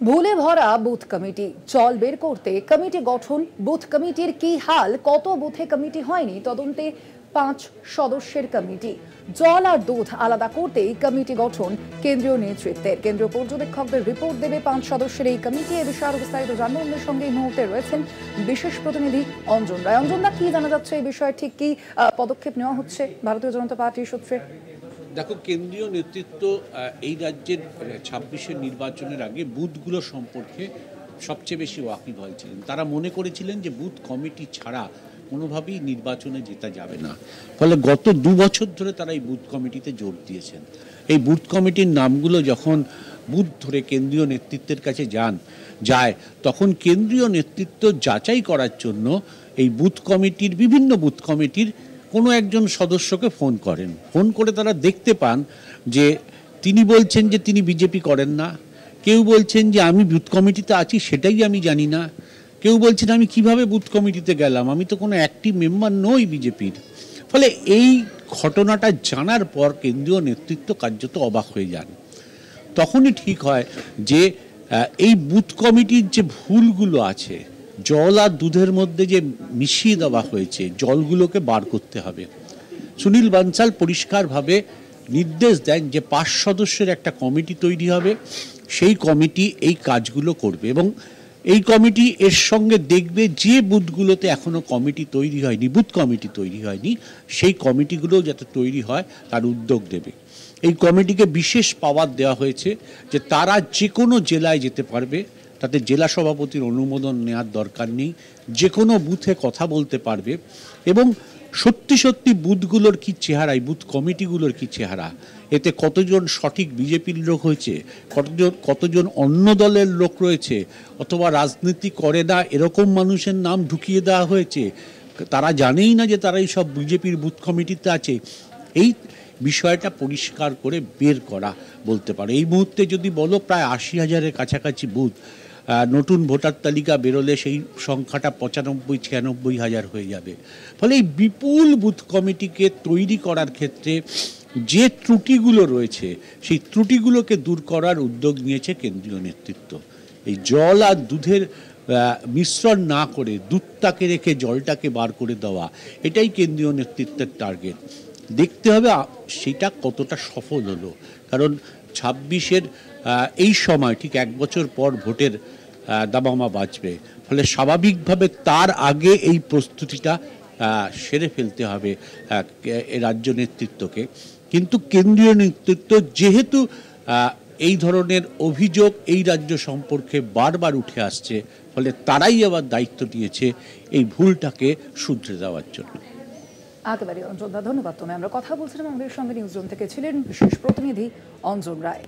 ভুলে ভরা booth committee জল বের করতে কমিটি গঠন। বুথ কমিটির কি হাল? কত বুথে কমিটি হয়নি তদন্তে 5 সদস্যের কমিটি। জল আর দুধ আলাদা করতেই কমিটি গঠন কেন্দ্রীয় নেতৃত্বের। কেন্দ্রীয় পর্যবেক্ষকদের রিপোর্ট দেবে 5 সদস্যের এই কমিটি। এ বিষয়ে আরো বিস্তারিত জানবো আমাদের সঙ্গে এই মুহূর্তে রয়েছেন বিশেষ প্রতিনিধি অঞ্জন রায়। অঞ্জন দা, কি জানা যাচ্ছে এই বিষয়ে? ঠিক কি পদক্ষেপ নেওয়া হচ্ছে ভারতীয় জনতা পার্টির সূত্রে? দেখো, কেন্দ্রীয় নেতৃত্ব এই রাজ্যের 26-এর নির্বাচনের আগে বুথগুলো সম্পর্কে সবচেয়ে বেশি ওয়াকিব হয়েছিলেন। তারা মনে করেছিলেন যে বুথ কমিটি ছাড়া কোনোভাবেই নির্বাচনে জেতা যাবে না। ফলে গত 2 বছর ধরে তারা এই বুথ কমিটিতে জোর দিয়েছেন। এই বুথ কমিটির নামগুলো যখন বুথ ধরে কেন্দ্রীয় নেতৃত্বের কাছে যায় তখন কেন্দ্রীয় নেতৃত্ব যাচাই করার জন্য এই বুথ কমিটির বিভিন্ন বুথ কমিটির কোনো একজন সদস্যকে ফোন করে তারা দেখতে পান যে তিনি বলছেন যে তিনি বিজেপি করেন না, কেউ বলছেন যে আমি বুথ কমিটিতে আছি সেটাই আমি জানি না, কেউ বলছেন আমি কিভাবে বুথ কমিটিতে গেলাম, আমি তো কোনো অ্যাক্টিভ মেম্বার নই বিজেপির। ফলে এই ঘটনাটা জানার পর কেন্দ্রীয় নেতৃত্ব কার্যত অবাক হয়ে যান। তখনই ঠিক হয় যে এই বুথ কমিটির যে ভুলগুলো আছে, জল আর দুধের মধ্যে যে মিশিয়ে দেওয়া হয়েছে, জলগুলোকে বার করতে হবে। সুনীল বানসাল পরিষ্কারভাবে নির্দেশ দেন যে 5 সদস্যের একটা কমিটি তৈরি হবে, সেই কমিটি এই কাজগুলো করবে এবং এই কমিটি এর সঙ্গে দেখবে যে বুথগুলোতে এখনও কমিটি তৈরি হয়নি, বুথ কমিটি তৈরি হয়নি, সেই কমিটিগুলো যাতে তৈরি হয় তার উদ্যোগ দেবে। এই কমিটিকে বিশেষ পাওয়ার দেওয়া হয়েছে যে তারা যে কোনো জেলায় যেতে পারবে, তাতে জেলা সভাপতির অনুমোদন নেওয়ার দরকার নেই, যে কোনো বুথে কথা বলতে পারবে এবং সত্যি বুথগুলোর কি চেহারা, এই বুথ কমিটিগুলোর কি চেহারা, এতে কতজন সঠিক বিজেপির লোক হয়েছে, কতজন অন্য দলের লোক রয়েছে, অথবা রাজনীতি করে না এরকম মানুষের নাম ঢুকিয়ে দেওয়া হয়েছে, তারা জানেই না যে তারা এই সব বিজেপির বুথ কমিটিতে আছে, এই বিষয়টা পরিষ্কার করে বের করা বলতে পারে। এই মুহূর্তে যদি বলো প্রায় 80,000-এর কাছাকাছি বুথ, নতুন ভোটার তালিকা বেরোলে সেই সংখ্যাটা 95-96 হাজার হয়ে যাবে। ফলে এই বিপুল বুথ কমিটিকে তৈরি করার ক্ষেত্রে যে ত্রুটিগুলো রয়েছে সেই ত্রুটিগুলোকে দূর করার উদ্যোগ নিয়েছে কেন্দ্রীয় নেতৃত্ব। এই জল আর দুধের মিশ্রণ না করে দুধটাকে রেখে জলটাকে বার করে দেওয়া, এটাই কেন্দ্রীয় নেতৃত্বের টার্গেট। দেখতে হবে সেটা কতটা সফল হলো, কারণ 26-এর এই সময় ঠিক 1 বছর পর ভোটের দামামা বাজবে। ফলে স্বাভাবিকভাবে তার আগে এই প্রস্তুতিটা সেরে ফেলতে হবে রাজ্য নেতৃত্বকে। কিন্তু কেন্দ্রীয় নেতৃত্ব যেহেতু এই ধরনের অভিযোগ এই রাজ্য সম্পর্কে বারবার উঠে আসছে, ফলে তারাই আবার দায়িত্ব নিয়েছে এই ভুলটাকে শুধরে দেওয়ার জন্য। একেবারে অঞ্জন দা, ধন্যবাদ। আমরা কথা বলছিলাম আমাদের সঙ্গে নিউজ রুম থেকে ছিলেন বিশেষ প্রতিনিধি অঞ্জন রায়।